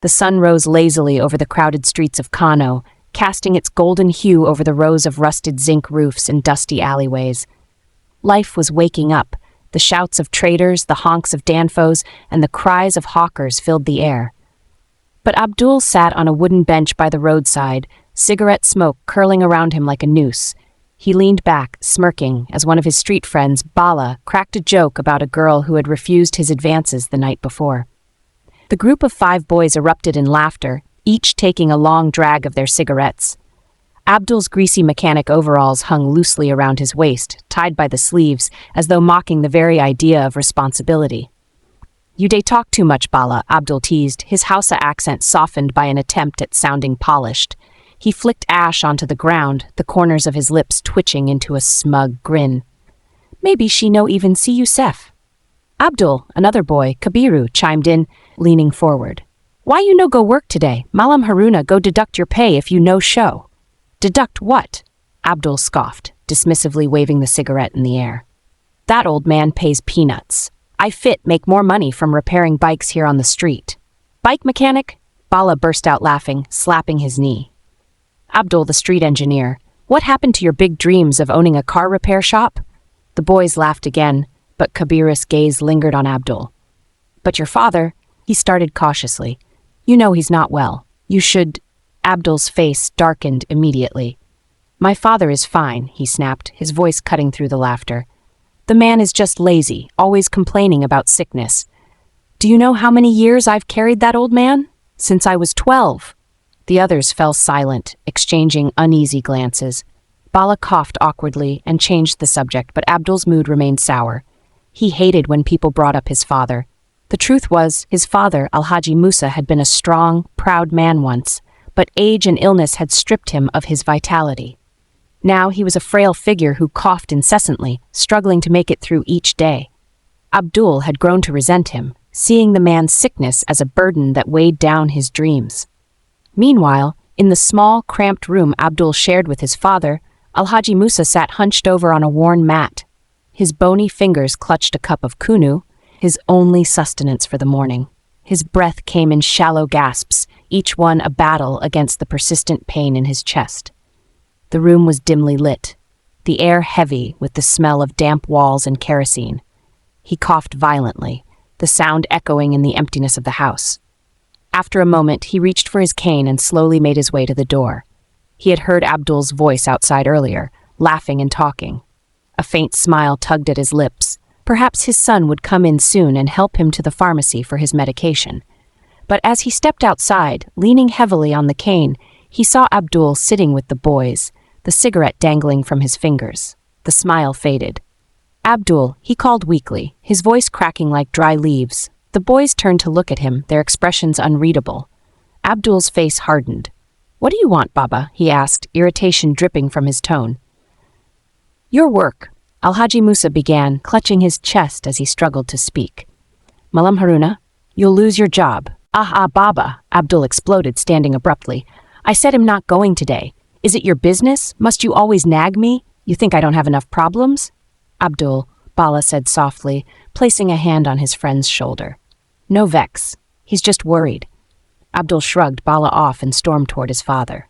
The sun rose lazily over the crowded streets of Kano, casting its golden hue over the rows of rusted zinc roofs and dusty alleyways. Life was waking up. The shouts of traders, the honks of danfos, and the cries of hawkers filled the air. But Abdul sat on a wooden bench by the roadside, cigarette smoke curling around him like a noose. He leaned back, smirking, as one of his street friends, Bala, cracked a joke about a girl who had refused his advances the night before. The group of 5 boys erupted in laughter, each taking a long drag of their cigarettes. Abdul's greasy mechanic overalls hung loosely around his waist, tied by the sleeves, as though mocking the very idea of responsibility. "You dey talk too much, Bala," Abdul teased, his Hausa accent softened by an attempt at sounding polished. He flicked ash onto the ground, the corners of his lips twitching into a smug grin. "Maybe she no even see you sef." Abdul, another boy, Kabiru, chimed in, leaning forward. "Why you no go work today? Malam Haruna go deduct your pay if you no show." "Deduct what?" Abdul scoffed, dismissively waving the cigarette in the air. "That old man pays peanuts. I make more money from repairing bikes here on the street." "Bike mechanic?" Bala burst out laughing, slapping his knee. "Abdul, the street engineer, what happened to your big dreams of owning a car repair shop?" The boys laughed again, but Kabir's gaze lingered on Abdul. "But your father," he started cautiously. "You know he's not well. You should—" Abdul's face darkened immediately. "My father is fine," he snapped, his voice cutting through the laughter. "The man is just lazy, always complaining about sickness. Do you know how many years I've carried that old man? Since I was 12. The others fell silent, exchanging uneasy glances. Bala coughed awkwardly and changed the subject, but Abdul's mood remained sour. He hated when people brought up his father. The truth was, his father, Alhaji Musa, had been a strong, proud man once, but age and illness had stripped him of his vitality. Now he was a frail figure who coughed incessantly, struggling to make it through each day. Abdul had grown to resent him, seeing the man's sickness as a burden that weighed down his dreams. Meanwhile, in the small, cramped room Abdul shared with his father, Alhaji Musa sat hunched over on a worn mat. His bony fingers clutched a cup of kunu, his only sustenance for the morning. His breath came in shallow gasps, each one a battle against the persistent pain in his chest. The room was dimly lit, the air heavy with the smell of damp walls and kerosene. He coughed violently, the sound echoing in the emptiness of the house. After a moment, he reached for his cane and slowly made his way to the door. He had heard Abdul's voice outside earlier, laughing and talking. A faint smile tugged at his lips. Perhaps his son would come in soon and help him to the pharmacy for his medication. But as he stepped outside, leaning heavily on the cane, he saw Abdul sitting with the boys, the cigarette dangling from his fingers. The smile faded. "Abdul," he called weakly, his voice cracking like dry leaves. The boys turned to look at him, their expressions unreadable. Abdul's face hardened. "What do you want, Baba?" he asked, irritation dripping from his tone. "Your work," Alhaji Musa began, clutching his chest as he struggled to speak. "Malam Haruna, you'll lose your job." Baba," Abdul exploded, standing abruptly. "I said I'm not going today. Is it your business? Must you always nag me? You think I don't have enough problems?" "Abdul," Bala said softly, placing a hand on his friend's shoulder. "No vex. He's just worried." Abdul shrugged Bala off and stormed toward his father.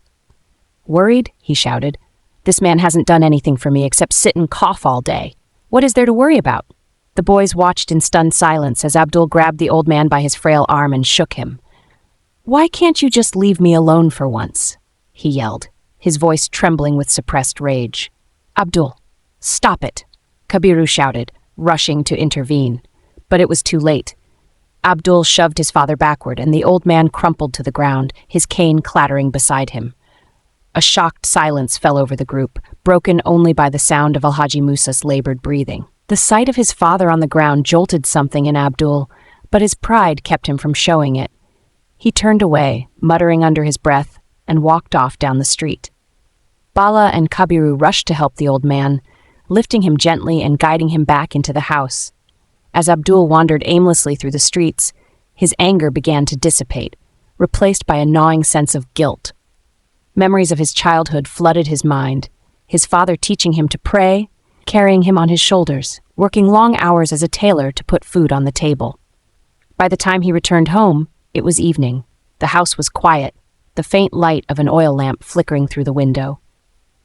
"Worried?" he shouted. "This man hasn't done anything for me except sit and cough all day. What is there to worry about?" The boys watched in stunned silence as Abdul grabbed the old man by his frail arm and shook him. "Why can't you just leave me alone for once?" he yelled, his voice trembling with suppressed rage. "Abdul, stop it," Kabiru shouted, rushing to intervene. But it was too late. Abdul shoved his father backward, and the old man crumpled to the ground, his cane clattering beside him. A shocked silence fell over the group, broken only by the sound of Alhaji Musa's labored breathing. The sight of his father on the ground jolted something in Abdul, but his pride kept him from showing it. He turned away, muttering under his breath, and walked off down the street. Bala and Kabiru rushed to help the old man, lifting him gently and guiding him back into the house. As Abdul wandered aimlessly through the streets, his anger began to dissipate, replaced by a gnawing sense of guilt. Memories of his childhood flooded his mind, his father teaching him to pray, carrying him on his shoulders, working long hours as a tailor to put food on the table. By the time he returned home, it was evening. The house was quiet, the faint light of an oil lamp flickering through the window.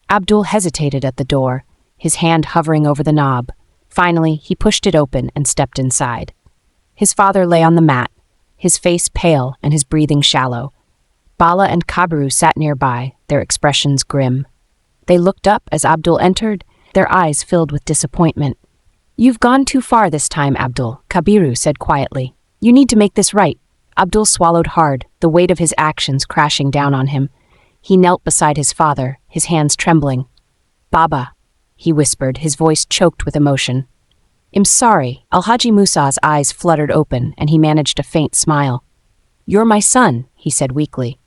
Abdul hesitated at the door, his hand hovering over the knob. Finally, he pushed it open and stepped inside. His father lay on the mat, his face pale and his breathing shallow. Bala and Kabiru sat nearby, their expressions grim. They looked up as Abdul entered, their eyes filled with disappointment. "You've gone too far this time, Abdul," Kabiru said quietly. "You need to make this right." Abdul swallowed hard, the weight of his actions crashing down on him. He knelt beside his father, his hands trembling. "Baba," he whispered, his voice choked with emotion. "I'm sorry." Alhaji Musa's eyes fluttered open, and he managed a faint smile. "You're my son," he said weakly.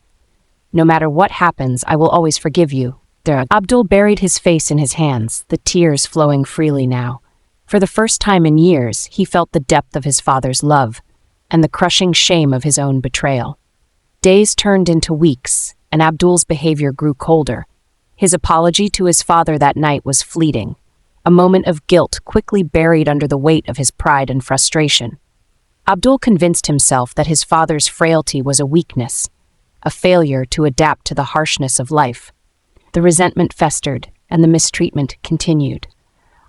"No matter what happens, I will always forgive you." Abdul buried his face in his hands, the tears flowing freely now. For the first time in years, he felt the depth of his father's love and the crushing shame of his own betrayal. Days turned into weeks, and Abdul's behavior grew colder. His apology to his father that night was fleeting, a moment of guilt quickly buried under the weight of his pride and frustration. Abdul convinced himself that his father's frailty was a weakness, a failure to adapt to the harshness of life. The resentment festered, and the mistreatment continued.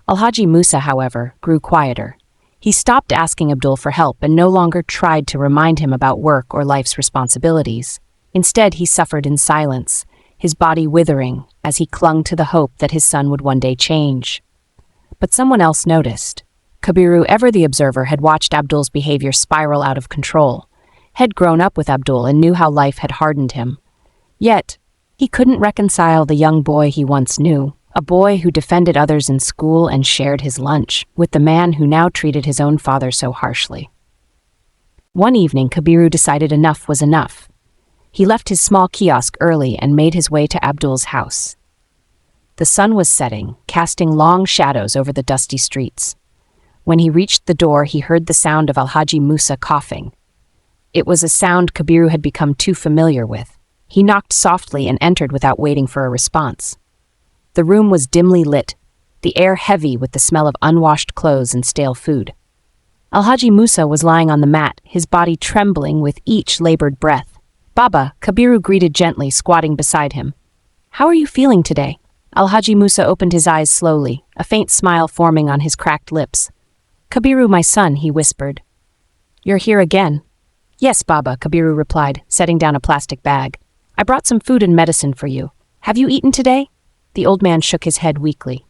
Alhaji Musa, however, grew quieter. He stopped asking Abdul for help and no longer tried to remind him about work or life's responsibilities. Instead, he suffered in silence, his body withering as he clung to the hope that his son would one day change. But someone else noticed. Kabiru, ever the observer, had watched Abdul's behavior spiral out of control, had grown up with Abdul and knew how life had hardened him. Yet, he couldn't reconcile the young boy he once knew, a boy who defended others in school and shared his lunch, with the man who now treated his own father so harshly. One evening, Kabiru decided enough was enough. He left his small kiosk early and made his way to Abdul's house. The sun was setting, casting long shadows over the dusty streets. When he reached the door, he heard the sound of Alhaji Musa coughing. It was a sound Kabiru had become too familiar with. He knocked softly and entered without waiting for a response. The room was dimly lit, the air heavy with the smell of unwashed clothes and stale food. Alhaji Musa was lying on the mat, his body trembling with each labored breath. "Baba," Kabiru greeted gently, squatting beside him. "How are you feeling today?" Alhaji Musa opened his eyes slowly, a faint smile forming on his cracked lips. "Kabiru, my son," he whispered. "You're here again?" "Yes, Baba," Kabiru replied, setting down a plastic bag. "I brought some food and medicine for you. Have you eaten today?" The old man shook his head weakly.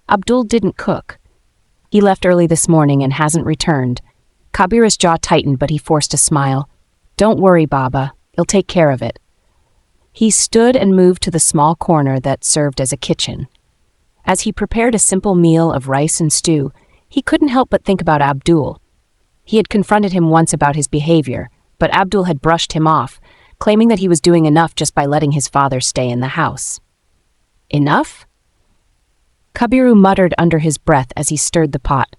"Abdul didn't cook. He left early this morning and hasn't returned." Kabir's jaw tightened, but he forced a smile. "Don't worry, Baba. He'll take care of it." He stood and moved to the small corner that served as a kitchen. As he prepared a simple meal of rice and stew, he couldn't help but think about Abdul. He had confronted him once about his behavior, but Abdul had brushed him off, claiming that he was doing enough just by letting his father stay in the house. "Enough?" Kabiru muttered under his breath as he stirred the pot.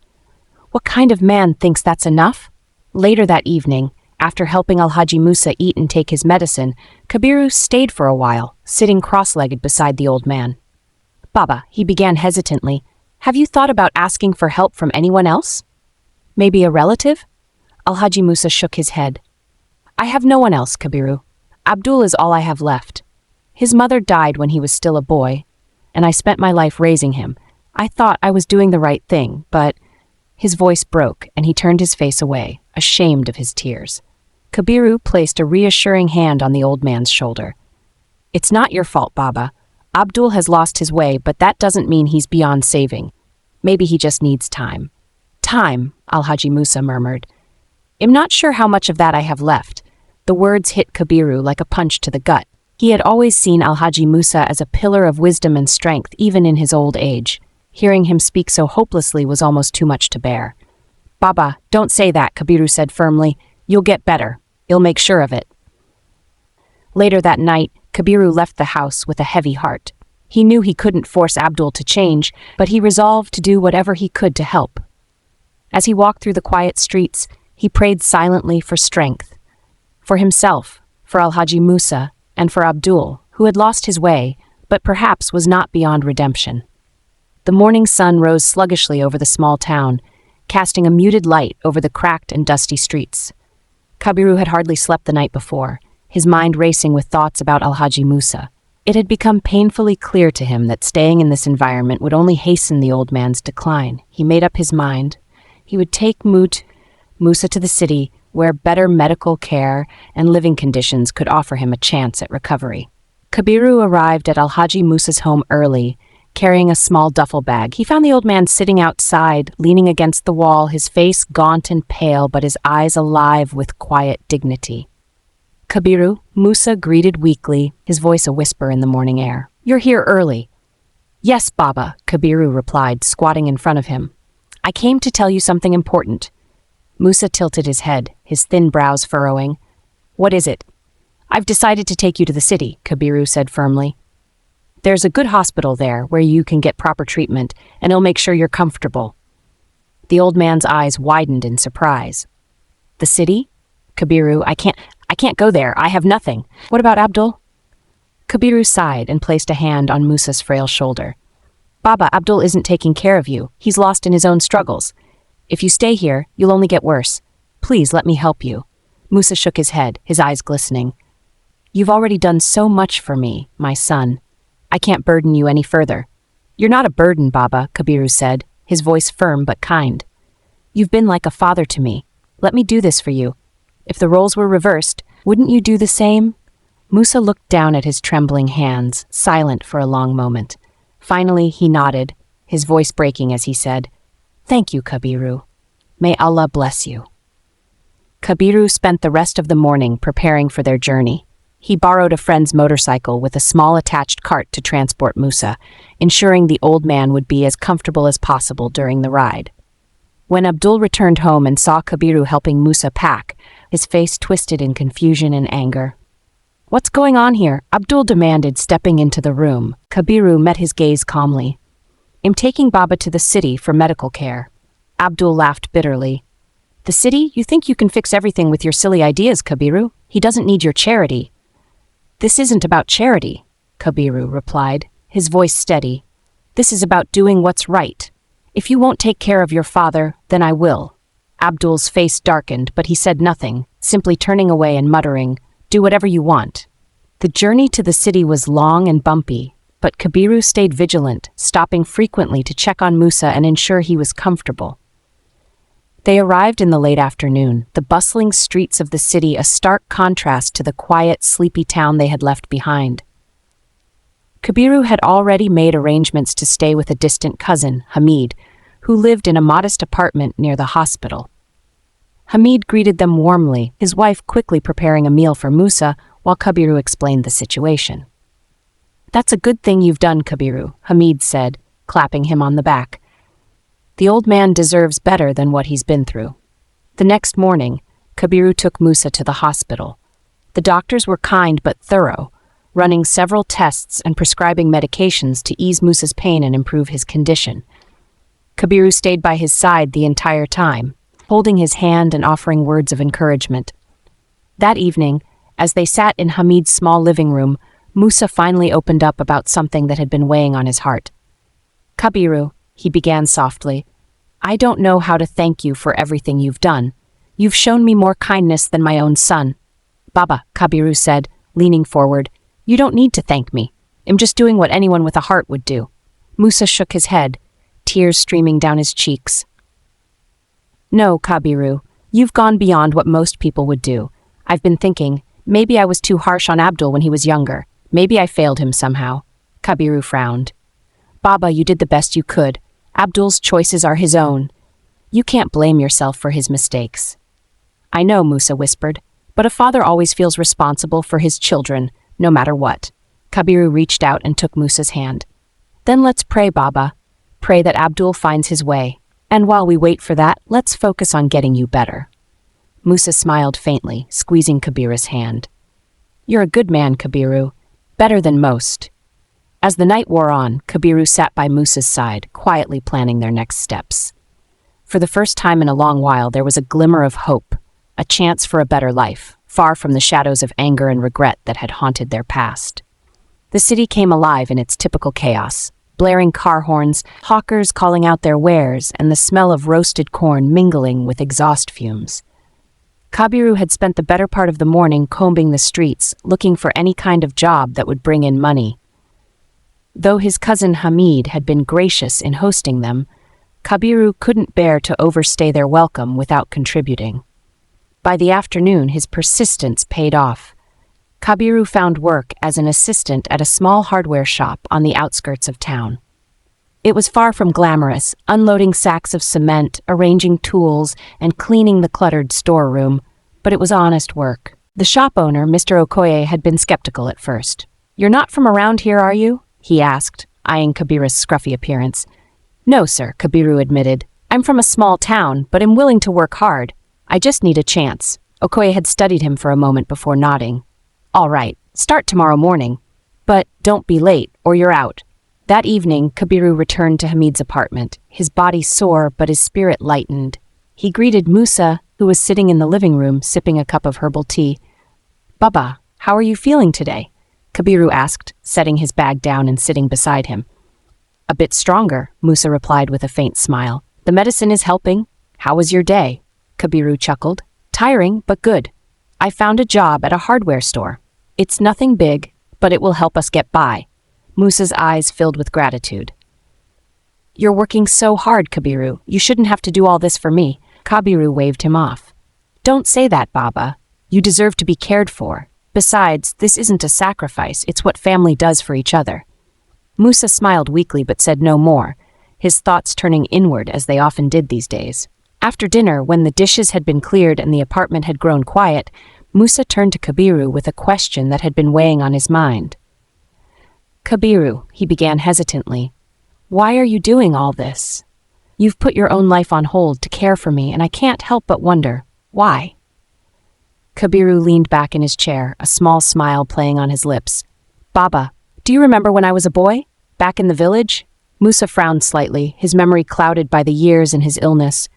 What kind of man thinks that's enough? Later that evening, after helping Alhaji Musa eat and take his medicine, Kabiru stayed for a while, sitting cross-legged beside the old man. "Baba," he began hesitantly, "have you thought about asking for help from anyone else? Maybe a relative?" Alhaji Musa shook his head. "I have no one else, Kabiru. Abdul is all I have left. His mother died when he was still a boy, and I spent my life raising him. I thought I was doing the right thing, but..." His voice broke, and he turned his face away, ashamed of his tears. Kabiru placed a reassuring hand on the old man's shoulder. "It's not your fault, Baba. Abdul has lost his way, but that doesn't mean he's beyond saving. Maybe he just needs time." "Time," Alhaji Musa murmured. "I'm not sure how much of that I have left." The words hit Kabiru like a punch to the gut. He had always seen Alhaji Musa as a pillar of wisdom and strength, even in his old age. Hearing him speak so hopelessly was almost too much to bear. "Baba, don't say that," Kabiru said firmly. "You'll get better. You'll make sure of it." Later that night, Kabiru left the house with a heavy heart. He knew he couldn't force Abdul to change, but he resolved to do whatever he could to help. As he walked through the quiet streets, he prayed silently for strength. For himself, for Alhaji Musa, and for Abdul, who had lost his way, but perhaps was not beyond redemption. The morning sun rose sluggishly over the small town, casting a muted light over the cracked and dusty streets. Kabiru had hardly slept the night before. his mind racing with thoughts about Alhaji Musa. It had become painfully clear to him that staying in this environment would only hasten the old man's decline. He made up his mind. He would take Musa to the city, where better medical care and living conditions could offer him a chance at recovery. Kabiru arrived at Alhaji Musa's home early, carrying a small duffel bag. He found the old man sitting outside, leaning against the wall, his face gaunt and pale, but his eyes alive with quiet dignity. "Kabiru," Musa greeted weakly, his voice a whisper in the morning air. "You're here early." "Yes, Baba," Kabiru replied, squatting in front of him. "I came to tell you something important." Musa tilted his head, his thin brows furrowing. "What is it?" "I've decided to take you to the city," Kabiru said firmly. "There's a good hospital there where you can get proper treatment, and it'll make sure you're comfortable." The old man's eyes widened in surprise. "The city?" "Kabiru, I can't go there. I have nothing." "What about Abdul?" Kabiru sighed and placed a hand on Musa's frail shoulder. "Baba, Abdul isn't taking care of you. He's lost in his own struggles. If you stay here, you'll only get worse. Please let me help you." Musa shook his head, his eyes glistening. "You've already done so much for me, my son. I can't burden you any further." "You're not a burden, Baba," Kabiru said, his voice firm but kind. "You've been like a father to me. Let me do this for you. If the roles were reversed, wouldn't you do the same?" Musa looked down at his trembling hands, silent for a long moment. Finally, he nodded, his voice breaking as he said, "Thank you, Kabiru. May Allah bless you." Kabiru spent the rest of the morning preparing for their journey. He borrowed a friend's motorcycle with a small attached cart to transport Musa, ensuring the old man would be as comfortable as possible during the ride. When Abdul returned home and saw Kabiru helping Musa pack, his face twisted in confusion and anger. "What's going on here?" Abdul demanded, stepping into the room. Kabiru met his gaze calmly. "I'm taking Baba to the city for medical care." Abdul laughed bitterly. "The city? You think you can fix everything with your silly ideas, Kabiru? He doesn't need your charity." "This isn't about charity," Kabiru replied, his voice steady. "This is about doing what's right. If you won't take care of your father, then I will." Abdul's face darkened, but he said nothing, simply turning away and muttering, "Do whatever you want." The journey to the city was long and bumpy, but Kabiru stayed vigilant, stopping frequently to check on Musa and ensure he was comfortable. They arrived in the late afternoon, the bustling streets of the city a stark contrast to the quiet, sleepy town they had left behind. Kabiru had already made arrangements to stay with a distant cousin, Hamid, who lived in a modest apartment near the hospital. Hamid greeted them warmly, his wife quickly preparing a meal for Musa while Kabiru explained the situation. "That's a good thing you've done, Kabiru," Hamid said, clapping him on the back. "The old man deserves better than what he's been through." The next morning, Kabiru took Musa to the hospital. The doctors were kind but thorough, running several tests and prescribing medications to ease Musa's pain and improve his condition. Kabiru stayed by his side the entire time, holding his hand and offering words of encouragement. That evening, as they sat in Hamid's small living room, Musa finally opened up about something that had been weighing on his heart. "Kabiru," he began softly, "I don't know how to thank you for everything you've done. You've shown me more kindness than my own son." "Baba," Kabiru said, leaning forward, "you don't need to thank me. I'm just doing what anyone with a heart would do." Musa shook his head, tears streaming down his cheeks. "No, Kabiru, you've gone beyond what most people would do. I've been thinking, maybe I was too harsh on Abdul when he was younger. Maybe I failed him somehow." Kabiru frowned. "Baba, you did the best you could. Abdul's choices are his own. You can't blame yourself for his mistakes." "I know," Musa whispered, "but a father always feels responsible for his children, no matter what." Kabiru reached out and took Musa's hand. "Then let's pray, Baba. Pray that Abdul finds his way. And while we wait for that, let's focus on getting you better." Musa smiled faintly, squeezing Kabiru's hand. "You're a good man, Kabiru. Better than most." As the night wore on, Kabiru sat by Musa's side, quietly planning their next steps. For the first time in a long while, there was a glimmer of hope, a chance for a better life, far from the shadows of anger and regret that had haunted their past. The city came alive in its typical chaos, blaring car horns, hawkers calling out their wares, and the smell of roasted corn mingling with exhaust fumes. Kabiru had spent the better part of the morning combing the streets, looking for any kind of job that would bring in money. Though his cousin Hamid had been gracious in hosting them, Kabiru couldn't bear to overstay their welcome without contributing. By the afternoon, his persistence paid off. Kabiru found work as an assistant at a small hardware shop on the outskirts of town. It was far from glamorous, unloading sacks of cement, arranging tools, and cleaning the cluttered storeroom, but it was honest work. The shop owner, Mr. Okoye, had been skeptical at first. "You're not from around here, are you?" he asked, eyeing Kabiru's scruffy appearance. "No, sir," Kabiru admitted. "I'm from a small town, but am willing to work hard. I just need a chance." Okoye had studied him for a moment before nodding. "All right, start tomorrow morning. But don't be late, or you're out." That evening, Kabiru returned to Hamid's apartment, his body sore but his spirit lightened. He greeted Musa, who was sitting in the living room sipping a cup of herbal tea. "Baba, how are you feeling today?" Kabiru asked, setting his bag down and sitting beside him. "A bit stronger," Musa replied with a faint smile. "The medicine is helping. How was your day?" Kabiru chuckled. "Tiring, but good. I found a job at a hardware store. It's nothing big, but it will help us get by." Musa's eyes filled with gratitude. "You're working so hard, Kabiru. You shouldn't have to do all this for me." Kabiru waved him off. "Don't say that, Baba. You deserve to be cared for. Besides, this isn't a sacrifice, it's what family does for each other." Musa smiled weakly but said no more, his thoughts turning inward as they often did these days. After dinner, when the dishes had been cleared and the apartment had grown quiet, Musa turned to Kabiru with a question that had been weighing on his mind. "Kabiru," he began hesitantly, "why are you doing all this? You've put your own life on hold to care for me, and I can't help but wonder, why?" Kabiru leaned back in his chair, a small smile playing on his lips. "Baba, do you remember when I was a boy? Back in the village?" Musa frowned slightly, his memory clouded by the years and his illness.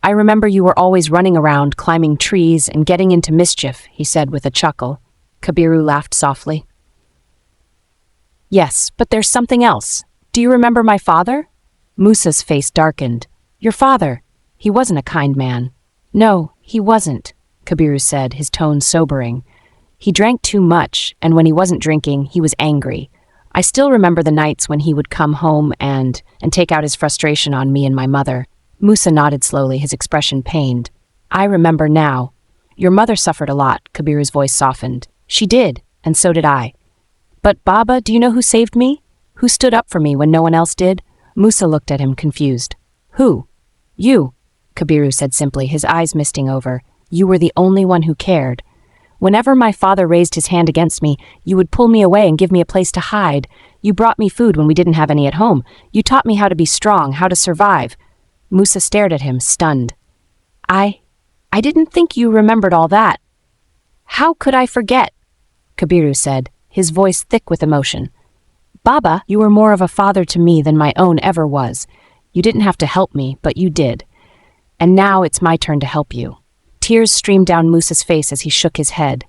"I remember you were always running around, climbing trees, and getting into mischief," he said with a chuckle. Kabiru laughed softly. "Yes, but there's something else. Do you remember my father?" Musa's face darkened. "Your father? He wasn't a kind man." "No, he wasn't," Kabiru said, his tone sobering. "He drank too much, and when he wasn't drinking, he was angry. I still remember the nights when he would come home and take out his frustration on me and my mother." Musa nodded slowly, his expression pained. "I remember now. Your mother suffered a lot," Kabiru's voice softened. "She did, and so did I. But Baba, do you know who saved me? Who stood up for me when no one else did?" Musa looked at him, confused. "Who?" "You," Kabiru said simply, his eyes misting over. "You were the only one who cared. Whenever my father raised his hand against me, you would pull me away and give me a place to hide. You brought me food when we didn't have any at home. You taught me how to be strong, how to survive." Musa stared at him, stunned. I didn't think you remembered all that." "How could I forget?" Kabiru said, his voice thick with emotion. "Baba, you were more of a father to me than my own ever was. You didn't have to help me, but you did. And now it's my turn to help you." Tears streamed down Musa's face as he shook his head.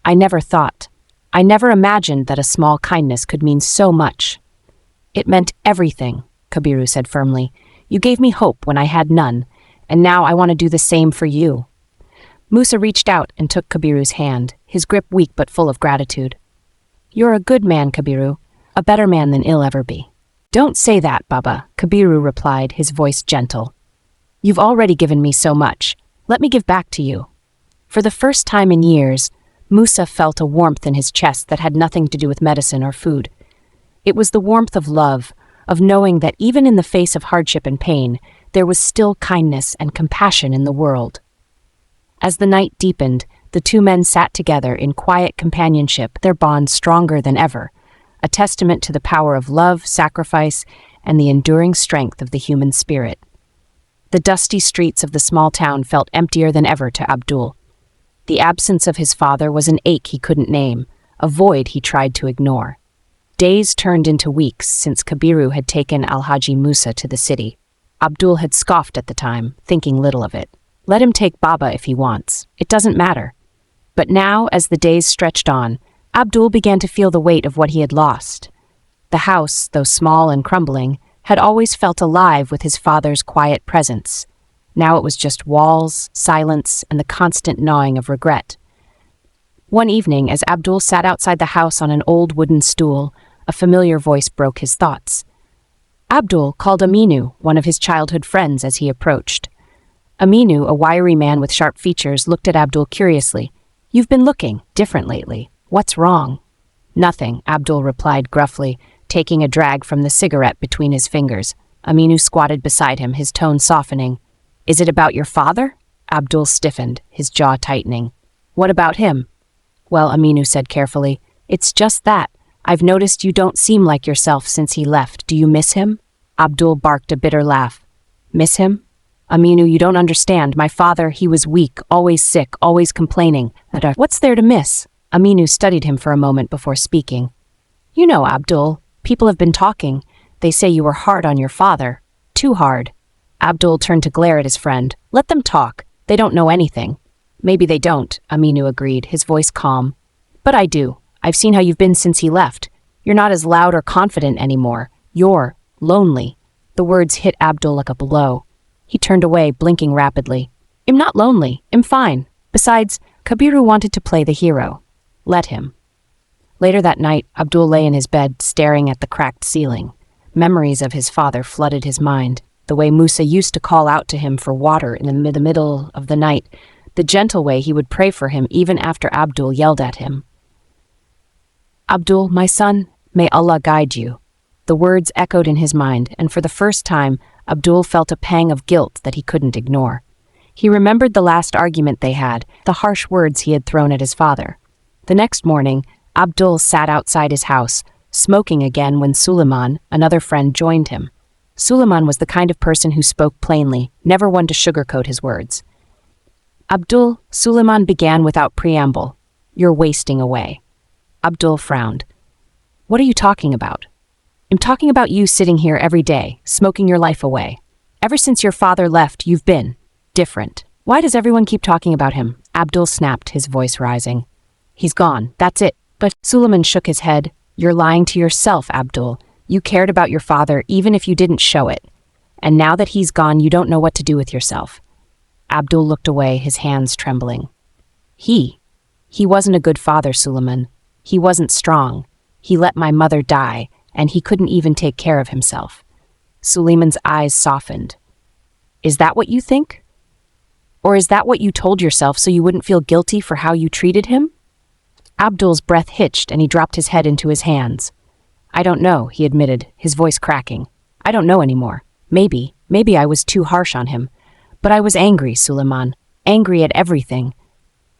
I never imagined that a small kindness could mean so much." "It meant everything," Kabiru said firmly. "You gave me hope when I had none, and now I want to do the same for you." Musa reached out and took Kabiru's hand, his grip weak but full of gratitude. "You're a good man, Kabiru, a better man than I'll ever be." "Don't say that, Baba," Kabiru replied, his voice gentle. "You've already given me so much. Let me give back to you." For the first time in years, Musa felt a warmth in his chest that had nothing to do with medicine or food. It was the warmth of love, of knowing that even in the face of hardship and pain, there was still kindness and compassion in the world. As the night deepened, the two men sat together in quiet companionship, their bond stronger than ever, a testament to the power of love, sacrifice, and the enduring strength of the human spirit. The dusty streets of the small town felt emptier than ever to Abdul. The absence of his father was an ache he couldn't name, a void he tried to ignore. Days turned into weeks since Kabiru had taken Alhaji Musa to the city. Abdul had scoffed at the time, thinking little of it. Let him take Baba if he wants. It doesn't matter. But now, as the days stretched on, Abdul began to feel the weight of what he had lost. The house, though small and crumbling, had always felt alive with his father's quiet presence. Now it was just walls, silence, and the constant gnawing of regret. One evening, as Abdul sat outside the house on an old wooden stool, a familiar voice broke his thoughts. Abdul called Aminu, one of his childhood friends, as he approached. Aminu, a wiry man with sharp features, looked at Abdul curiously. "You've been looking different lately. What's wrong?" "Nothing," Abdul replied gruffly, taking a drag from the cigarette between his fingers. Aminu squatted beside him, his tone softening. "Is it about your father?" Abdul stiffened, his jaw tightening. "What about him?" "Well," Aminu said carefully, "it's just that. I've noticed you don't seem like yourself since he left. Do you miss him?" Abdul barked a bitter laugh. "Miss him? Aminu, you don't understand. My father, he was weak, always sick, always complaining. What's there to miss?" Aminu studied him for a moment before speaking. "You know, Abdul, people have been talking. They say you were hard on your father. Too hard." Abdul turned to glare at his friend. "Let them talk. They don't know anything." "Maybe they don't," Aminu agreed, his voice calm. "But I do. I've seen how you've been since he left. You're not as loud or confident anymore. You're lonely." The words hit Abdul like a blow. He turned away, blinking rapidly. "I'm not lonely. I'm fine. Besides, Kabiru wanted to play the hero. Let him." Later that night, Abdul lay in his bed, staring at the cracked ceiling. Memories of his father flooded his mind. The way Musa used to call out to him for water in the middle of the night. The gentle way he would pray for him even after Abdul yelled at him. "Abdul, my son, may Allah guide you." The words echoed in his mind, and for the first time, Abdul felt a pang of guilt that he couldn't ignore. He remembered the last argument they had, the harsh words he had thrown at his father. The next morning, Abdul sat outside his house, smoking again when Suleiman, another friend, joined him. Suleiman was the kind of person who spoke plainly, never one to sugarcoat his words. "Abdul," Suleiman began without preamble, "you're wasting away." Abdul frowned. "What are you talking about?" "I'm talking about you sitting here every day, smoking your life away. Ever since your father left, you've been different. Why does everyone keep talking about him?" Abdul snapped, his voice rising. "He's gone, that's it." But Suleiman shook his head. "You're lying to yourself, Abdul. You cared about your father even if you didn't show it. And now that he's gone, you don't know what to do with yourself." Abdul looked away, his hands trembling. He wasn't a good father, Suleiman. He wasn't strong. He let my mother die, and he couldn't even take care of himself." Suleiman's eyes softened. "Is that what you think? Or is that what you told yourself so you wouldn't feel guilty for how you treated him?" Abdul's breath hitched and he dropped his head into his hands. "I don't know," he admitted, his voice cracking. "I don't know anymore. Maybe I was too harsh on him. But I was angry, Suleiman. Angry at everything."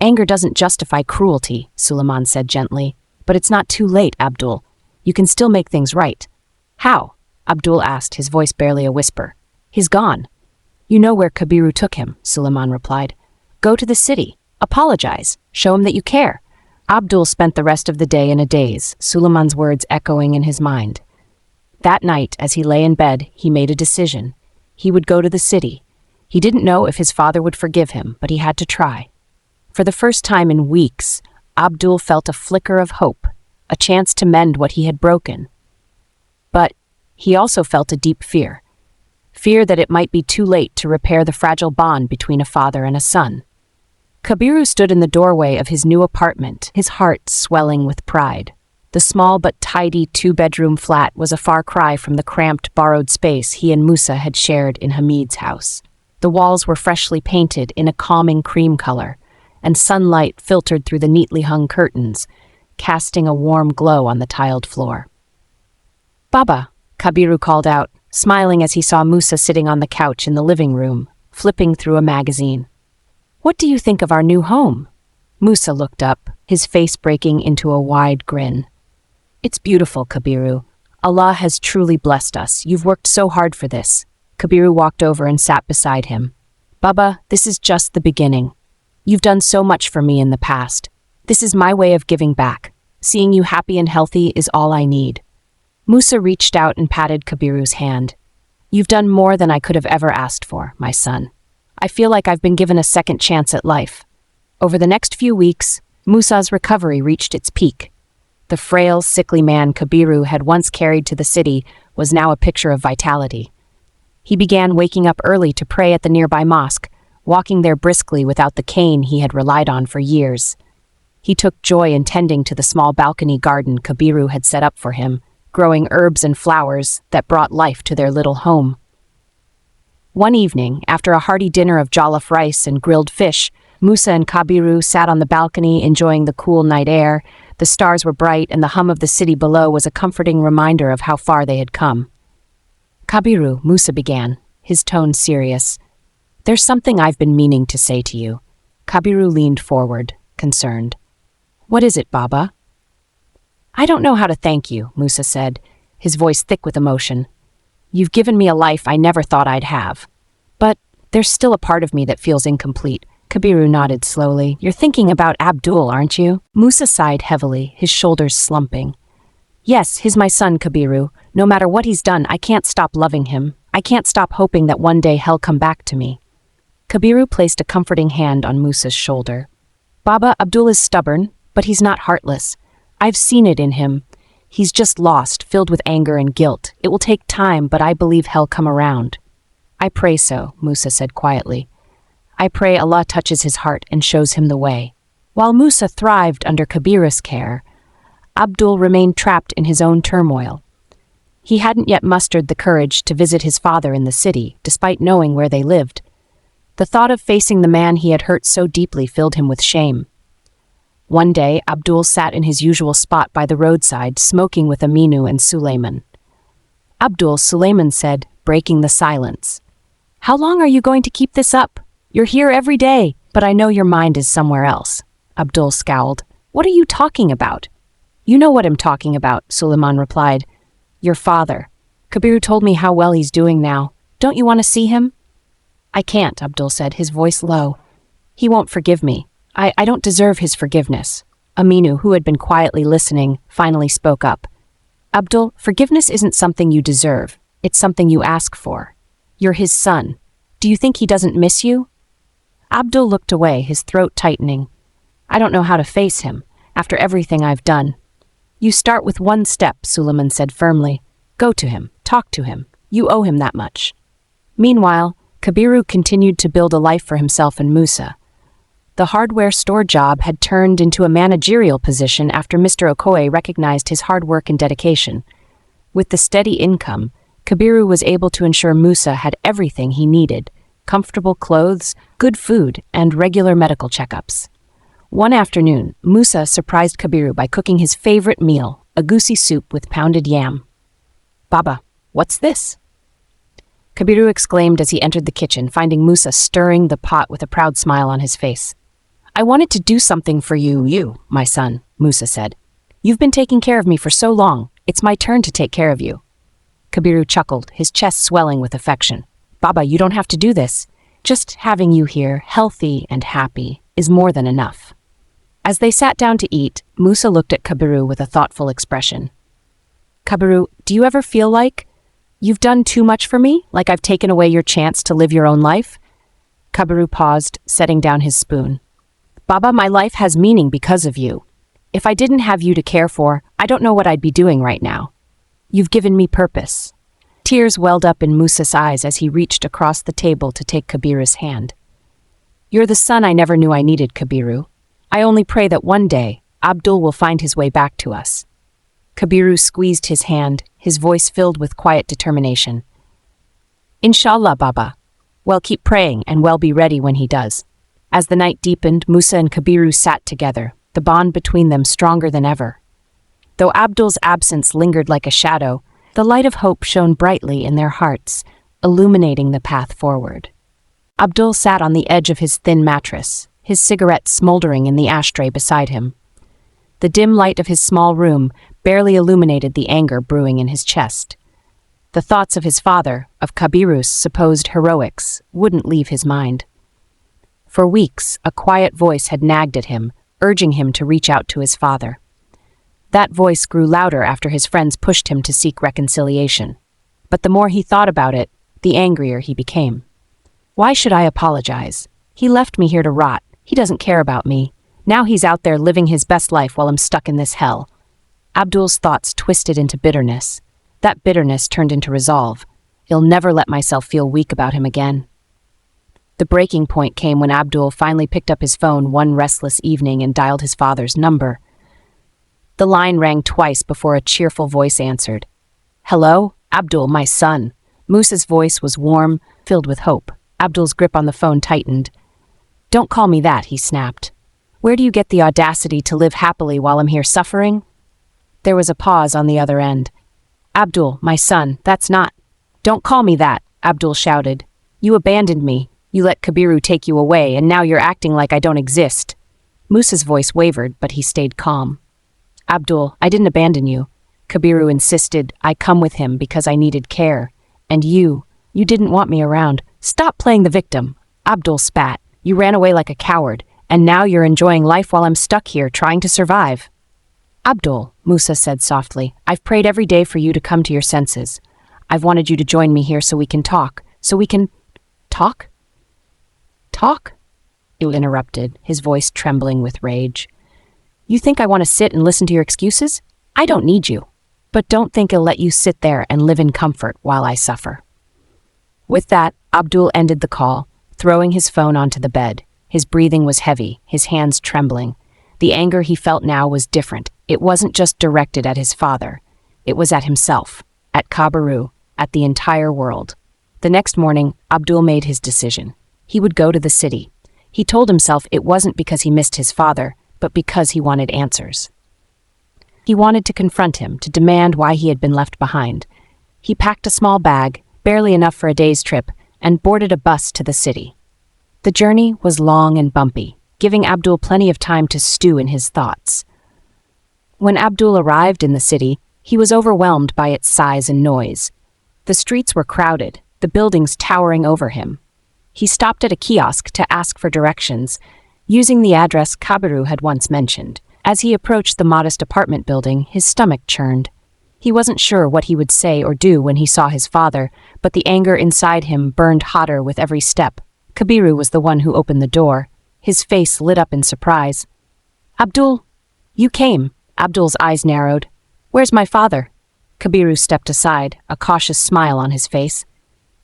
"Anger doesn't justify cruelty," Suleiman said gently. "But it's not too late, Abdul. You can still make things right." "How?" Abdul asked, his voice barely a whisper. "He's gone." "You know where Kabiru took him," Suleiman replied. "Go to the city. Apologize. Show him that you care." Abdul spent the rest of the day in a daze, Suleiman's words echoing in his mind. That night, as he lay in bed, he made a decision. He would go to the city. He didn't know if his father would forgive him, but he had to try. For the first time in weeks, Abdul felt a flicker of hope, a chance to mend what he had broken. But he also felt a deep fear. Fear that it might be too late to repair the fragile bond between a father and a son. Kabiru stood in the doorway of his new apartment, his heart swelling with pride. The small but tidy two-bedroom flat was a far cry from the cramped, borrowed space he and Musa had shared in Hamid's house. The walls were freshly painted in a calming cream color, and sunlight filtered through the neatly hung curtains, casting a warm glow on the tiled floor. "Baba," Kabiru called out, smiling as he saw Musa sitting on the couch in the living room, flipping through a magazine. "What do you think of our new home?" Musa looked up, his face breaking into a wide grin. "It's beautiful, Kabiru. Allah has truly blessed us. You've worked so hard for this." Kabiru walked over and sat beside him. "Baba, this is just the beginning. You've done so much for me in the past. This is my way of giving back. Seeing you happy and healthy is all I need." Musa reached out and patted Kabiru's hand. "You've done more than I could have ever asked for, my son. I feel like I've been given a second chance at life." Over the next few weeks, Musa's recovery reached its peak. The frail, sickly man Kabiru had once carried to the city was now a picture of vitality. He began waking up early to pray at the nearby mosque, walking there briskly without the cane he had relied on for years. He took joy in tending to the small balcony garden Kabiru had set up for him, growing herbs and flowers that brought life to their little home. One evening, after a hearty dinner of jollof rice and grilled fish, Musa and Kabiru sat on the balcony enjoying the cool night air. The stars were bright and the hum of the city below was a comforting reminder of how far they had come. "Kabiru," Musa began, his tone serious. "There's something I've been meaning to say to you." Kabiru leaned forward, concerned. "What is it, Baba?" "I don't know how to thank you," Musa said, his voice thick with emotion. "You've given me a life I never thought I'd have. But there's still a part of me that feels incomplete." Kabiru nodded slowly. "You're thinking about Abdul, aren't you?" Musa sighed heavily, his shoulders slumping. "Yes, he's my son, Kabiru. No matter what he's done, I can't stop loving him. I can't stop hoping that one day he'll come back to me." Kabiru placed a comforting hand on Musa's shoulder. "Baba, Abdul is stubborn, but he's not heartless. I've seen it in him. He's just lost, filled with anger and guilt. It will take time, but I believe he'll come around." "I pray so," Musa said quietly. "I pray Allah touches his heart and shows him the way." While Musa thrived under Kabiru's care, Abdul remained trapped in his own turmoil. He hadn't yet mustered the courage to visit his father in the city, despite knowing where they lived. The thought of facing the man he had hurt so deeply filled him with shame. One day, Abdul sat in his usual spot by the roadside, smoking with Aminu and Suleiman. "Abdul," Suleiman said, breaking the silence. "How long are you going to keep this up? You're here every day, but I know your mind is somewhere else." Abdul scowled. "What are you talking about?" "You know what I'm talking about," Suleiman replied. "Your father. Kabiru told me how well he's doing now. Don't you want to see him?" "I can't," Abdul said, his voice low. "He won't forgive me. I don't deserve his forgiveness." Aminu, who had been quietly listening, finally spoke up. "Abdul, forgiveness isn't something you deserve. It's something you ask for. You're his son. Do you think he doesn't miss you?" Abdul looked away, his throat tightening. "I don't know how to face him, after everything I've done." "You start with one step," Suleiman said firmly. "Go to him. Talk to him. You owe him that much." Meanwhile, Kabiru continued to build a life for himself and Musa. The hardware store job had turned into a managerial position after Mr. Okoye recognized his hard work and dedication. With the steady income, Kabiru was able to ensure Musa had everything he needed: comfortable clothes, good food, and regular medical checkups. One afternoon, Musa surprised Kabiru by cooking his favorite meal, a goosey soup with pounded yam. "Baba, what's this?" Kabiru exclaimed as he entered the kitchen, finding Musa stirring the pot with a proud smile on his face. "I wanted to do something for you, my son," Musa said. "You've been taking care of me for so long. It's my turn to take care of you." Kabiru chuckled, his chest swelling with affection. "Baba, you don't have to do this. Just having you here, healthy and happy, is more than enough." As they sat down to eat, Musa looked at Kabiru with a thoughtful expression. "Kabiru, do you ever feel like you've done too much for me? Like I've taken away your chance to live your own life?" Kabiru paused, setting down his spoon. "Baba, my life has meaning because of you. If I didn't have you to care for, I don't know what I'd be doing right now. You've given me purpose." Tears welled up in Musa's eyes as he reached across the table to take Kabiru's hand. "You're the son I never knew I needed, Kabiru. I only pray that one day, Abdul will find his way back to us." Kabiru squeezed his hand, his voice filled with quiet determination. "Inshallah, Baba. Well, keep praying and we'll be ready when he does." As the night deepened, Musa and Kabiru sat together, the bond between them stronger than ever. Though Abdul's absence lingered like a shadow, the light of hope shone brightly in their hearts, illuminating the path forward. Abdul sat on the edge of his thin mattress, his cigarette smoldering in the ashtray beside him. The dim light of his small room barely illuminated the anger brewing in his chest. The thoughts of his father, of Kabiru's supposed heroics, wouldn't leave his mind. For weeks, a quiet voice had nagged at him, urging him to reach out to his father. That voice grew louder after his friends pushed him to seek reconciliation. But the more he thought about it, the angrier he became. "Why should I apologize? He left me here to rot. He doesn't care about me. Now he's out there living his best life while I'm stuck in this hell." Abdul's thoughts twisted into bitterness. That bitterness turned into resolve. I'll never let myself feel weak about him again. The breaking point came when Abdul finally picked up his phone one restless evening and dialed his father's number. The line rang twice before a cheerful voice answered. "Hello? Abdul, my son." Musa's voice was warm, filled with hope. Abdul's grip on the phone tightened. "Don't call me that," he snapped. "Where do you get the audacity to live happily while I'm here suffering?" There was a pause on the other end. "Abdul, my son, that's not—" "Don't call me that," Abdul shouted. "You abandoned me. You let Kabiru take you away, and now you're acting like I don't exist." Musa's voice wavered, but he stayed calm. "Abdul, I didn't abandon you. Kabiru insisted I come with him because I needed care. And you didn't want me around. Stop playing the victim." Abdul spat. "You ran away like a coward, and now you're enjoying life while I'm stuck here trying to survive." "Abdul," Musa said softly, "I've prayed every day for you to come to your senses. I've wanted you to join me here so we can talk. Talk? Talk?" He interrupted, his voice trembling with rage. "You think I want to sit and listen to your excuses? I don't need you. But don't think I'll let you sit there and live in comfort while I suffer." With that, Abdul ended the call, throwing his phone onto the bed. His breathing was heavy, his hands trembling. The anger he felt now was different. It wasn't just directed at his father. It was at himself, at Kabiru, at the entire world. The next morning, Abdul made his decision. He would go to the city. He told himself it wasn't because he missed his father, but because he wanted answers. He wanted to confront him, to demand why he had been left behind. He packed a small bag, barely enough for a day's trip, and boarded a bus to the city. The journey was long and bumpy, giving Abdul plenty of time to stew in his thoughts. When Abdul arrived in the city, he was overwhelmed by its size and noise. The streets were crowded, the buildings towering over him. He stopped at a kiosk to ask for directions, using the address Kabiru had once mentioned. As he approached the modest apartment building, his stomach churned. He wasn't sure what he would say or do when he saw his father, but the anger inside him burned hotter with every step. Kabiru was the one who opened the door. His face lit up in surprise. "Abdul, you came." Abdul's eyes narrowed. "Where's my father?" Kabiru stepped aside, a cautious smile on his face.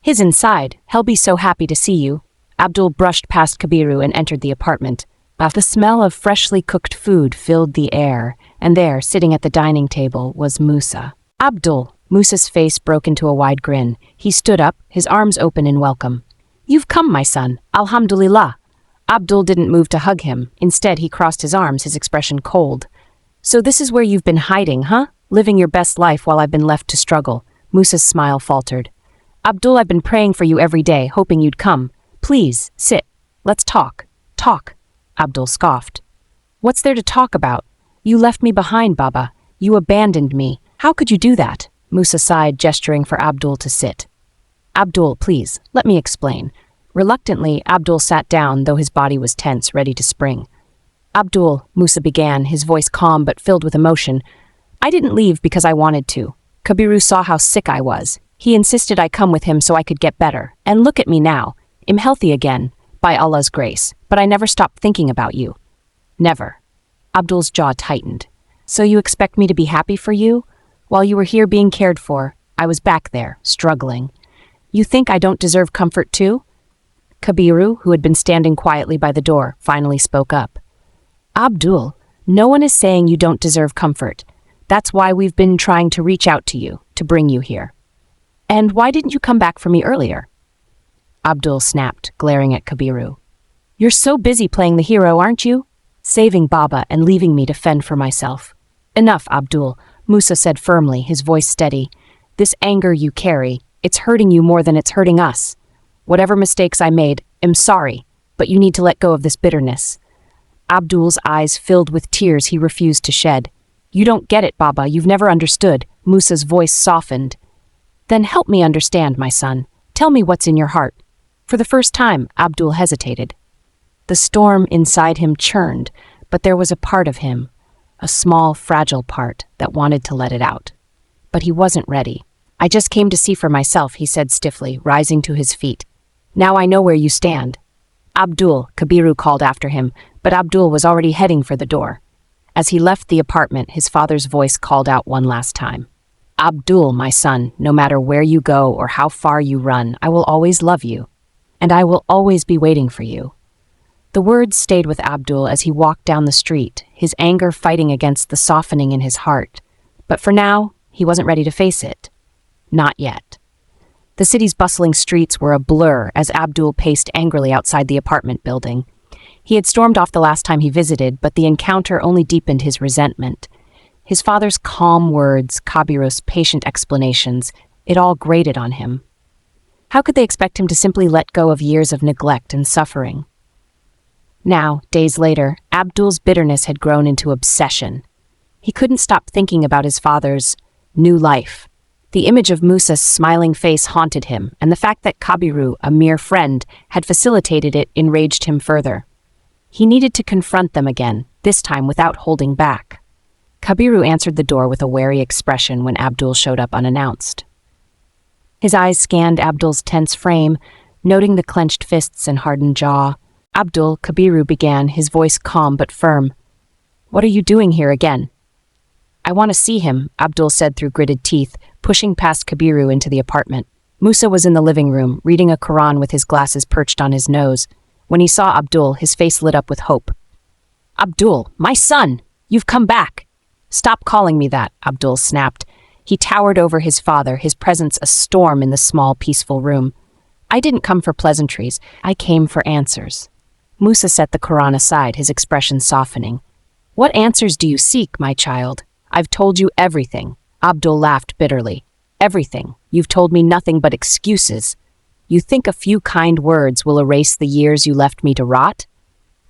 "He's inside. He'll be so happy to see you." Abdul brushed past Kabiru and entered the apartment. The smell of freshly cooked food filled the air, and there, sitting at the dining table, was Musa. "Abdul!" Musa's face broke into a wide grin. He stood up, his arms open in welcome. "You've come, my son. Alhamdulillah." Abdul didn't move to hug him. Instead, he crossed his arms, his expression cold. "So this is where you've been hiding, huh? Living your best life while I've been left to struggle." Musa's smile faltered. "Abdul, I've been praying for you every day, hoping you'd come. Please, sit. Let's talk." "Talk?" Abdul scoffed. "What's there to talk about? You left me behind, Baba. You abandoned me. How could you do that?" Musa sighed, gesturing for Abdul to sit. "Abdul, please, let me explain." Reluctantly, Abdul sat down, though his body was tense, ready to spring. "Abdul," Musa began, his voice calm but filled with emotion, "I didn't leave because I wanted to. Kabiru saw how sick I was. He insisted I come with him so I could get better. And look at me now. I'm healthy again, by Allah's grace. But I never stopped thinking about you." "Never." Abdul's jaw tightened. "So you expect me to be happy for you? While you were here being cared for, I was back there, struggling. You think I don't deserve comfort too?" Kabiru, who had been standing quietly by the door, finally spoke up. "Abdul, no one is saying you don't deserve comfort. That's why we've been trying to reach out to you, to bring you here. And why didn't you come back for me earlier?" Abdul snapped, glaring at Kabiru. "You're so busy playing the hero, aren't you? Saving Baba and leaving me to fend for myself." "Enough, Abdul," Musa said firmly, his voice steady. "This anger you carry, it's hurting you more than it's hurting us. Whatever mistakes I made, I'm sorry, but you need to let go of this bitterness." Abdul's eyes filled with tears he refused to shed. "You don't get it, Baba, you've never understood." Musa's voice softened. "Then help me understand, my son. Tell me what's in your heart." For the first time, Abdul hesitated. The storm inside him churned, but there was a part of him, a small, fragile part, that wanted to let it out. But he wasn't ready. "I just came to see for myself," he said stiffly, rising to his feet. "Now I know where you stand." "Abdul," Kabiru called after him, but Abdul was already heading for the door. As he left the apartment, his father's voice called out one last time. Abdul, my son, no matter where you go or how far you run, I will always love you, and I will always be waiting for you. The words stayed with Abdul as he walked down the street, his anger fighting against the softening in his heart. But for now, he wasn't ready to face it. Not yet. The city's bustling streets were a blur as Abdul paced angrily outside the apartment building. He had stormed off the last time he visited, but the encounter only deepened his resentment. His father's calm words, Kabir's patient explanations, it all grated on him. How could they expect him to simply let go of years of neglect and suffering? Now, days later, Abdul's bitterness had grown into obsession. He couldn't stop thinking about his father's new life. The image of Musa's smiling face haunted him, and the fact that Kabiru, a mere friend, had facilitated it enraged him further. He needed to confront them again, this time without holding back. Kabiru answered the door with a wary expression when Abdul showed up unannounced. His eyes scanned Abdul's tense frame, noting the clenched fists and hardened jaw. Abdul, Kabiru began, his voice calm but firm. "What are you doing here again?" "I want to see him," Abdul said through gritted teeth, pushing past Kabiru into the apartment. Musa was in the living room, reading a Quran with his glasses perched on his nose. When he saw Abdul, his face lit up with hope. "Abdul, my son! You've come back!" "Stop calling me that," Abdul snapped. He towered over his father, his presence a storm in the small, peaceful room. "I didn't come for pleasantries. I came for answers." Musa set the Quran aside, his expression softening. "What answers do you seek, my child? I've told you everything." Abdul laughed bitterly. "Everything. You've told me nothing but excuses. You think a few kind words will erase the years you left me to rot?"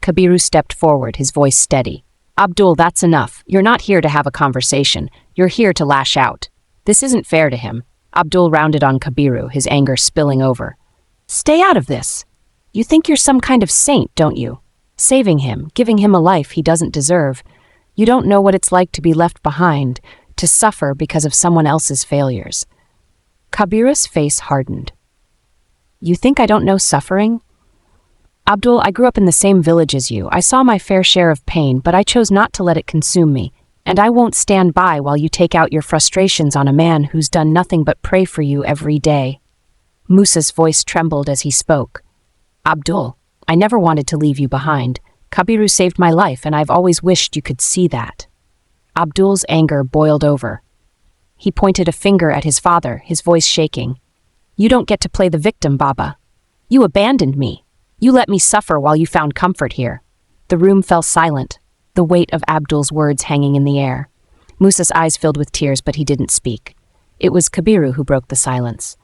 Kabiru stepped forward, his voice steady. "Abdul, that's enough. You're not here to have a conversation. You're here to lash out. This isn't fair to him." Abdul rounded on Kabiru, his anger spilling over. "Stay out of this. You think you're some kind of saint, don't you? Saving him, giving him a life he doesn't deserve. You don't know what it's like to be left behind, to suffer because of someone else's failures." Kabiru's face hardened. "You think I don't know suffering?" "Abdul, I grew up in the same village as you. I saw my fair share of pain, but I chose not to let it consume me. And I won't stand by while you take out your frustrations on a man who's done nothing but pray for you every day." Musa's voice trembled as he spoke. "Abdul, I never wanted to leave you behind. Kabiru saved my life, and I've always wished you could see that." Abdul's anger boiled over. He pointed a finger at his father, his voice shaking. "You don't get to play the victim, Baba. You abandoned me. You let me suffer while you found comfort here." The room fell silent, the weight of Abdul's words hanging in the air. Musa's eyes filled with tears, but he didn't speak. It was Kabiru who broke the silence.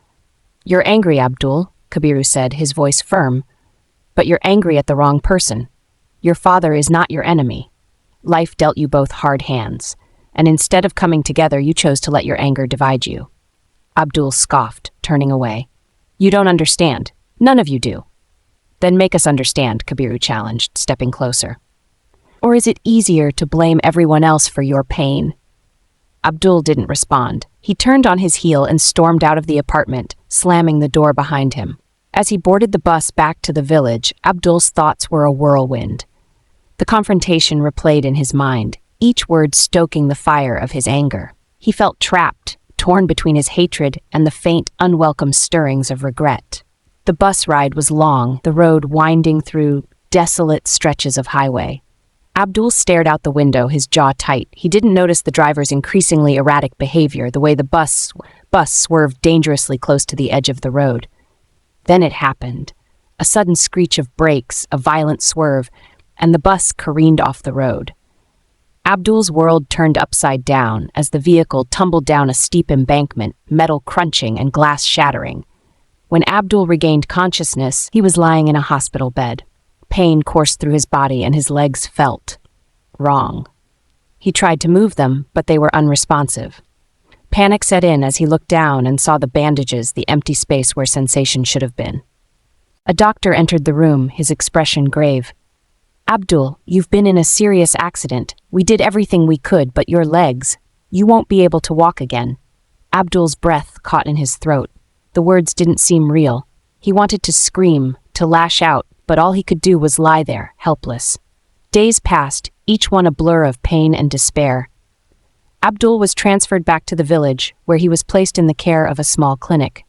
"You're angry, Abdul," Kabiru said, his voice firm. "But you're angry at the wrong person. Your father is not your enemy. Life dealt you both hard hands, and instead of coming together, you chose to let your anger divide you." Abdul scoffed, turning away. "You don't understand. None of you do." "Then make us understand," Kabiru challenged, stepping closer. "Or is it easier to blame everyone else for your pain?" Abdul didn't respond. He turned on his heel and stormed out of the apartment, slamming the door behind him. As he boarded the bus back to the village, Abdul's thoughts were a whirlwind. The confrontation replayed in his mind, each word stoking the fire of his anger. He felt trapped, torn between his hatred and the faint, unwelcome stirrings of regret. The bus ride was long, the road winding through desolate stretches of highway. Abdul stared out the window, his jaw tight. He didn't notice the driver's increasingly erratic behavior, the way the bus swerved dangerously close to the edge of the road. Then it happened. A sudden screech of brakes, a violent swerve, and the bus careened off the road. Abdul's world turned upside down as the vehicle tumbled down a steep embankment, metal crunching and glass shattering. When Abdul regained consciousness, he was lying in a hospital bed. Pain coursed through his body and his legs felt wrong. He tried to move them, but they were unresponsive. Panic set in as he looked down and saw the bandages, the empty space where sensation should have been. A doctor entered the room, his expression grave. "Abdul, you've been in a serious accident. We did everything we could, but your legs, you won't be able to walk again." Abdul's breath caught in his throat. The words didn't seem real. He wanted to scream, to lash out, but all he could do was lie there, helpless. Days passed, each one a blur of pain and despair. Abdul was transferred back to the village, where he was placed in the care of a small clinic.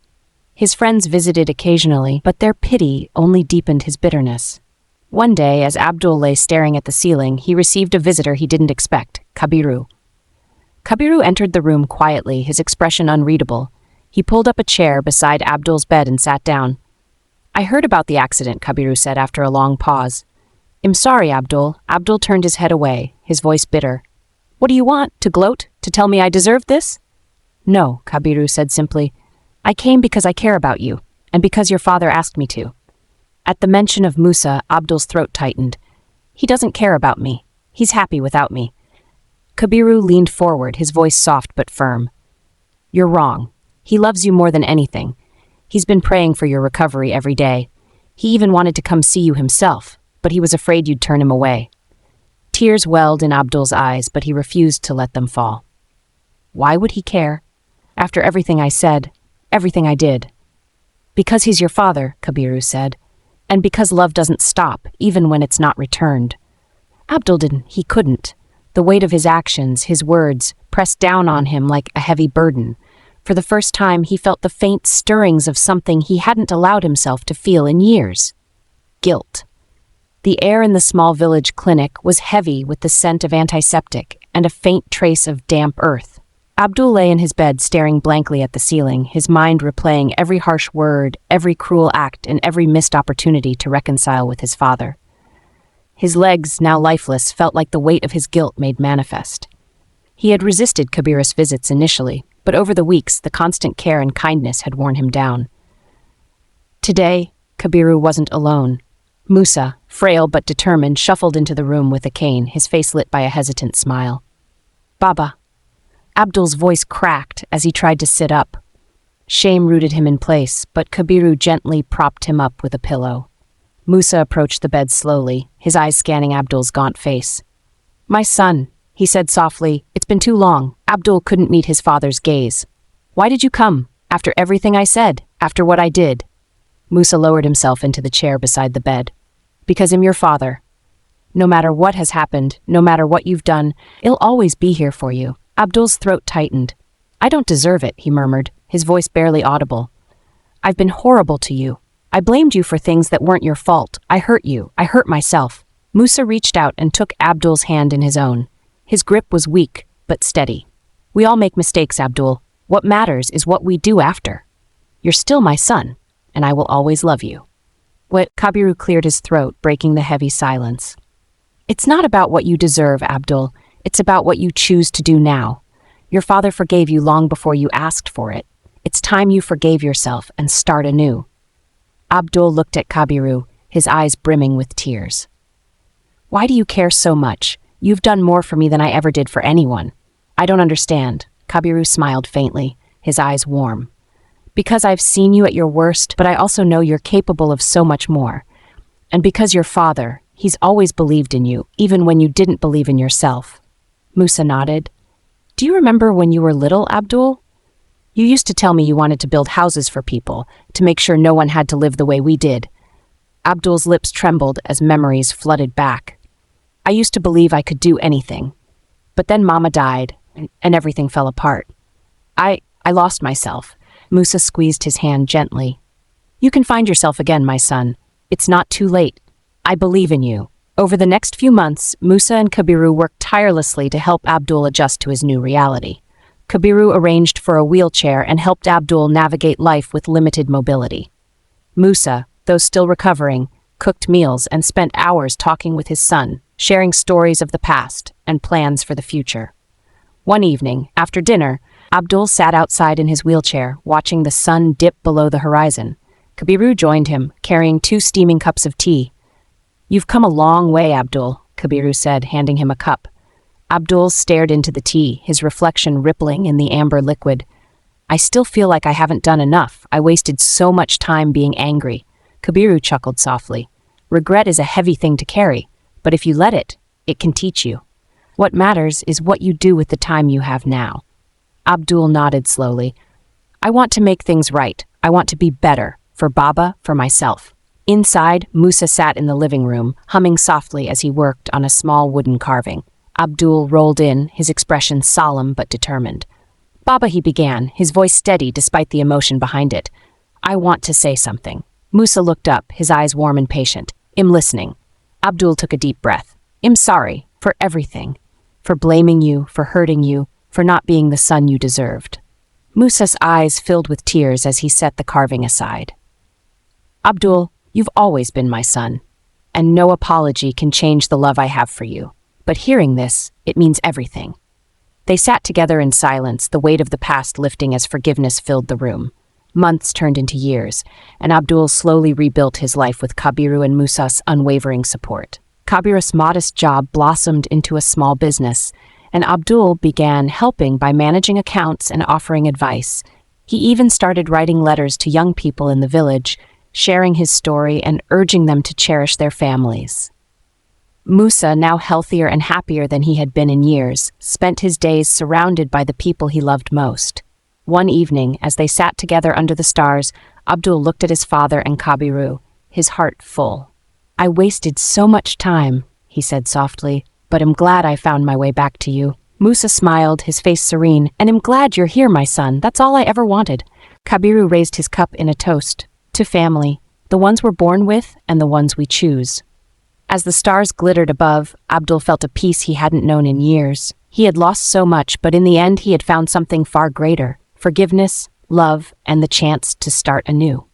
His friends visited occasionally, but their pity only deepened his bitterness. One day, as Abdul lay staring at the ceiling, he received a visitor he didn't expect, Kabiru. Kabiru entered the room quietly, his expression unreadable. He pulled up a chair beside Abdul's bed and sat down. "I heard about the accident," Kabiru said after a long pause. "I'm sorry, Abdul." Abdul turned his head away, his voice bitter. "What do you want? To gloat? To tell me I deserve this?" "No," Kabiru said simply. "I came because I care about you, and because your father asked me to." At the mention of Musa, Abdul's throat tightened. "He doesn't care about me. He's happy without me." Kabiru leaned forward, his voice soft but firm. "You're wrong. He loves you more than anything. He's been praying for your recovery every day. He even wanted to come see you himself, but he was afraid you'd turn him away." Tears welled in Abdul's eyes, but he refused to let them fall. "Why would he care? After everything I said, everything I did." "Because he's your father," Kabiru said, "and because love doesn't stop, even when it's not returned." Abdul didn't. He couldn't. The weight of his actions, his words, pressed down on him like a heavy burden. For the first time, he felt the faint stirrings of something he hadn't allowed himself to feel in years. Guilt. The air in the small village clinic was heavy with the scent of antiseptic and a faint trace of damp earth. Abdul lay in his bed staring blankly at the ceiling, his mind replaying every harsh word, every cruel act, and every missed opportunity to reconcile with his father. His legs, now lifeless, felt like the weight of his guilt made manifest. He had resisted Kabir's visits initially, but over the weeks, the constant care and kindness had worn him down. Today, Kabiru wasn't alone. Musa, frail but determined, shuffled into the room with a cane, his face lit by a hesitant smile. "Baba." Abdul's voice cracked as he tried to sit up. Shame rooted him in place, but Kabiru gently propped him up with a pillow. Musa approached the bed slowly, his eyes scanning Abdul's gaunt face. "My son," he said softly, "it's been too long." Abdul couldn't meet his father's gaze. "Why did you come? After everything I said? After what I did?" Musa lowered himself into the chair beside the bed. "Because I'm your father. No matter what has happened, no matter what you've done, I'll always be here for you." Abdul's throat tightened. "I don't deserve it," he murmured, his voice barely audible. "I've been horrible to you. I blamed you for things that weren't your fault. I hurt you. I hurt myself." Musa reached out and took Abdul's hand in his own. His grip was weak, but steady. "We all make mistakes, Abdul. What matters is what we do after. You're still my son, and I will always love you." Kabiru cleared his throat, breaking the heavy silence. "It's not about what you deserve, Abdul. It's about what you choose to do now. Your father forgave you long before you asked for it. It's time you forgave yourself and start anew." Abdul looked at Kabiru, his eyes brimming with tears. "Why do you care so much? You've done more for me than I ever did for anyone." "I don't understand." Kabiru smiled faintly, his eyes warm. "Because I've seen you at your worst, but I also know you're capable of so much more. And because your father, he's always believed in you, even when you didn't believe in yourself." Musa nodded. "Do you remember when you were little, Abdul? You used to tell me you wanted to build houses for people, to make sure no one had to live the way we did." Abdul's lips trembled as memories flooded back. "I used to believe I could do anything. But then Mama died, and everything fell apart. I lost myself." Musa squeezed his hand gently. "You can find yourself again, my son. It's not too late. I believe in you." Over the next few months, Musa and Kabiru worked tirelessly to help Abdul adjust to his new reality. Kabiru arranged for a wheelchair and helped Abdul navigate life with limited mobility. Musa, though still recovering, cooked meals and spent hours talking with his son, sharing stories of the past and plans for the future. One evening, after dinner, Abdul sat outside in his wheelchair, watching the sun dip below the horizon. Kabiru joined him, carrying 2 steaming cups of tea. "You've come a long way, Abdul," Kabiru said, handing him a cup. Abdul stared into the tea, his reflection rippling in the amber liquid. "I still feel like I haven't done enough. I wasted so much time being angry." Kabiru chuckled softly. "Regret is a heavy thing to carry, but if you let it, it can teach you. What matters is what you do with the time you have now." Abdul nodded slowly. "I want to make things right. I want to be better, for Baba, for myself." Inside, Musa sat in the living room, humming softly as he worked on a small wooden carving. Abdul rolled in, his expression solemn but determined. "Baba," he began, his voice steady despite the emotion behind it. "I want to say something." Musa looked up, his eyes warm and patient. "I'm listening." Abdul took a deep breath. "I'm sorry for everything. For blaming you, for hurting you, for not being the son you deserved." Musa's eyes filled with tears as he set the carving aside. "Abdul, you've always been my son, and no apology can change the love I have for you. But hearing this, it means everything." They sat together in silence, the weight of the past lifting as forgiveness filled the room. Months turned into years, and Abdul slowly rebuilt his life with Kabiru and Musa's unwavering support. Kabiru's modest job blossomed into a small business, and Abdul began helping by managing accounts and offering advice. He even started writing letters to young people in the village, sharing his story and urging them to cherish their families. Musa, now healthier and happier than he had been in years, spent his days surrounded by the people he loved most. One evening, as they sat together under the stars, Abdul looked at his father and Kabiru, his heart full. "I wasted so much time," he said softly, "but am glad I found my way back to you." Musa smiled, his face serene, "And am glad you're here, my son. That's all I ever wanted." Kabiru raised his cup in a toast. "To family, the ones we're born with and the ones we choose." As the stars glittered above, Abdul felt a peace he hadn't known in years. He had lost so much, but in the end he had found something far greater: forgiveness, love, and the chance to start anew.